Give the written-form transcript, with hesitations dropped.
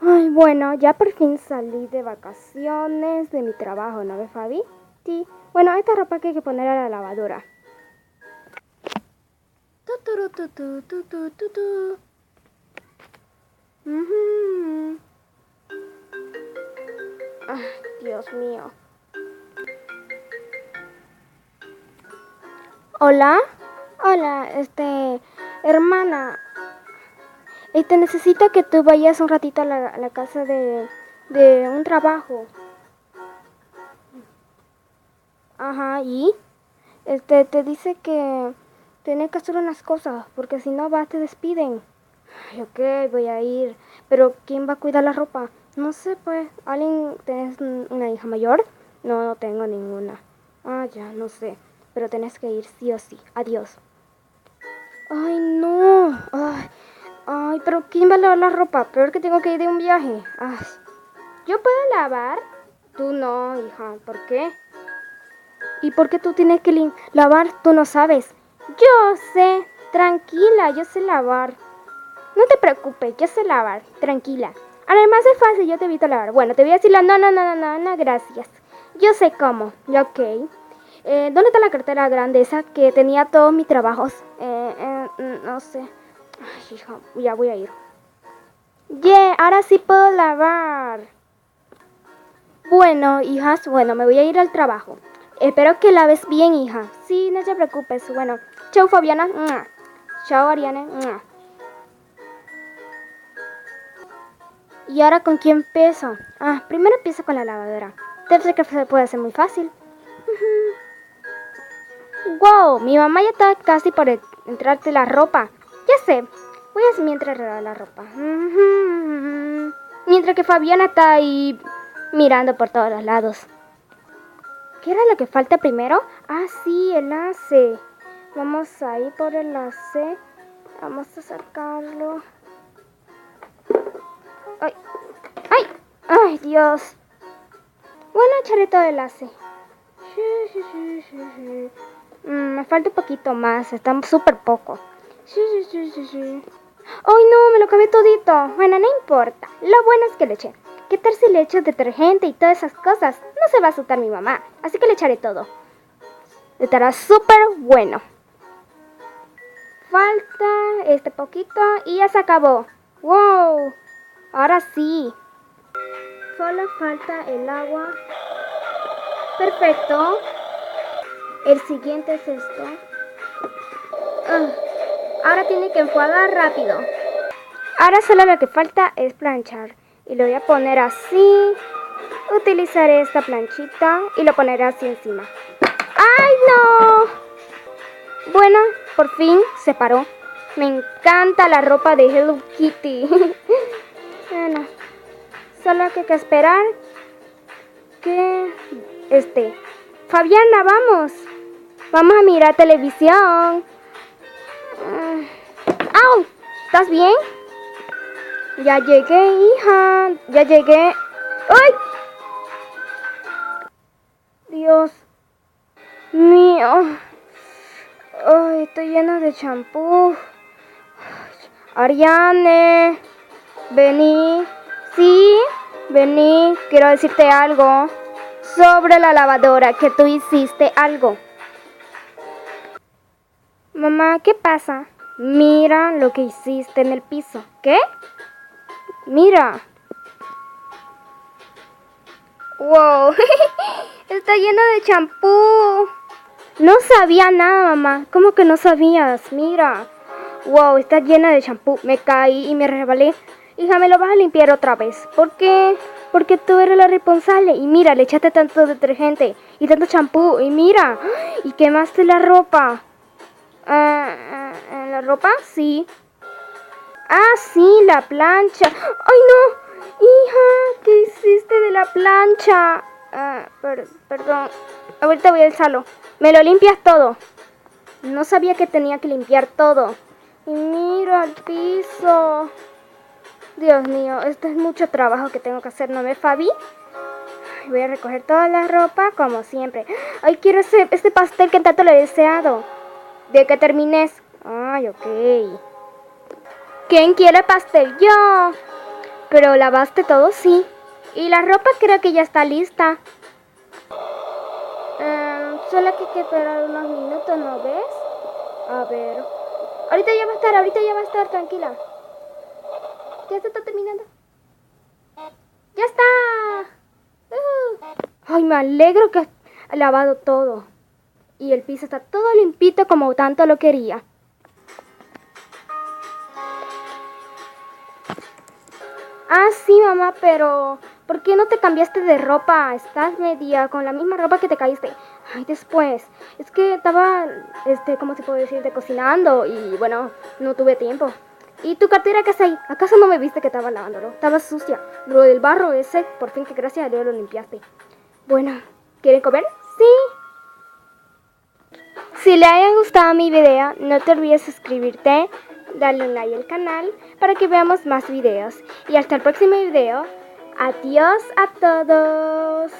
Ay, bueno, ya por fin salí de vacaciones de mi trabajo, ¿no ves, Fabi? Sí. Bueno, esta ropa que hay que poner a la lavadora. Tuturu, tutu, tutu, tutu. Ujú. Ay, Dios mío. Hola. Hola, hermana. Necesito que tú vayas un ratito a la casa de un trabajo. Ajá, ¿y? Te dice que tiene que hacer unas cosas, porque si no vas te despiden. Ay, ok, voy a ir. Pero ¿quién va a cuidar la ropa? No sé, pues. ¿Alguien tenés una hija mayor? No, no tengo ninguna. Ah, ya, no sé. Pero tenés que ir sí o sí. Adiós. Ay, no. Ay, pero ¿quién va a lavar la ropa? Peor que tengo que ir de un viaje. Ay, ¿yo puedo lavar? Tú no, hija. ¿Por qué? ¿Y por qué tú tienes que lavar? Tú no sabes. Yo sé. Tranquila, yo sé lavar. No te preocupes, yo sé lavar. Tranquila. Además es fácil, yo te evito lavar. Bueno, te voy a decir no, gracias. Yo sé cómo. Ok. ¿Dónde está la cartera grande esa que tenía todos mis trabajos? No sé. Ay, hija, ya voy a ir. Ahora sí puedo lavar. Bueno, hijas, bueno, me voy a ir al trabajo. Espero que laves bien, hija. Sí, no te preocupes. Bueno, chau, Fabiana. Mua. Chau, Ariane. Mua. ¿Y ahora con quién empiezo? Primero empiezo con la lavadora. Debe ser que se puede hacer muy fácil. ¡Wow! Mi mamá ya está casi por entrarte la ropa. Ya sé. Voy a hacer mientras regar la ropa. Mientras que Fabiana está ahí mirando por todos los lados. ¿Qué era lo que falta primero? Sí, el enlace. Vamos a ir por el enlace. Vamos a sacarlo. ¡Ay! ¡Ay! ¡Ay, Dios! Bueno, echaré todo el enlace. Me falta un poquito más. Está súper poco. ¡Ay, no! Me lo acabé todito. Bueno, no importa. Lo bueno es que le eché. ¿Qué tal si le echo detergente y todas esas cosas? No se va a asustar mi mamá. Así que le echaré todo. Estará súper bueno. Falta este poquito y ya se acabó. ¡Wow! Ahora sí. Solo falta el agua. Perfecto. El siguiente es esto. Ahora tiene que enjuagar rápido. Ahora solo lo que falta es planchar. Y lo voy a poner así. Utilizaré esta planchita y lo pondré así encima. ¡Ay, no! Bueno, por fin se paró. Me encanta la ropa de Hello Kitty. Bueno, solo hay que esperar que Fabiana, vamos. Vamos a mirar televisión. ¡Au! ¿Estás bien? Ya llegué, hija. Ya llegué. ¡Ay! Dios mío. Ay, estoy llena de champú. Ariane, vení. Sí, vení. Quiero decirte algo sobre la lavadora, que tú hiciste algo. Mamá, ¿qué pasa? Mira lo que hiciste en el piso. ¿Qué? Mira. Wow. Está lleno de champú. No sabía nada, mamá. ¿Cómo que no sabías? Mira. Wow, está llena de champú. Me caí y me resbalé. Hija, ¿me lo vas a limpiar otra vez? ¿Por qué? Porque tú eres la responsable. Y mira, le echaste tanto detergente y tanto champú. Y mira, y quemaste la ropa. ¿La ropa? Sí. Sí, la plancha. ¡Ay, no! Hija, ¿qué hiciste de la plancha? Perdón. Ahorita voy al salón. ¿Me lo limpias todo? No sabía que tenía que limpiar todo. Y mira el piso. Dios mío, este es mucho trabajo que tengo que hacer, ¿no ves, Fabi? Voy a recoger toda la ropa como siempre. Ay, quiero este pastel que tanto lo he deseado. De que termines. Ay, ok. ¿Quién quiere pastel? Yo. ¿Pero lavaste todo? Sí. Y la ropa creo que ya está lista. Solo que hay que esperar unos minutos, ¿no ves? A ver. Ahorita ya va a estar, tranquila. Ya se está terminando. ¡Ya está! Ay, me alegro que ha lavado todo. Y el piso está todo limpito como tanto lo quería. Ah, sí, mamá, pero ¿por qué no te cambiaste de ropa? Estás media con la misma ropa que te caíste. Ay, después. Es que estaba, ¿cómo se puede decir? Cocinando y bueno, no tuve tiempo. ¿Y tu cartera qué hace ahí? ¿Acaso no me viste que estaba lavándolo? Estaba sucia. Lo del barro ese, por fin que gracias a Dios lo limpiaste. Bueno, ¿quieren comer? Sí. Si le haya gustado mi video, no te olvides suscribirte, darle un like al canal para que veamos más videos. Y hasta el próximo video. Adiós a todos.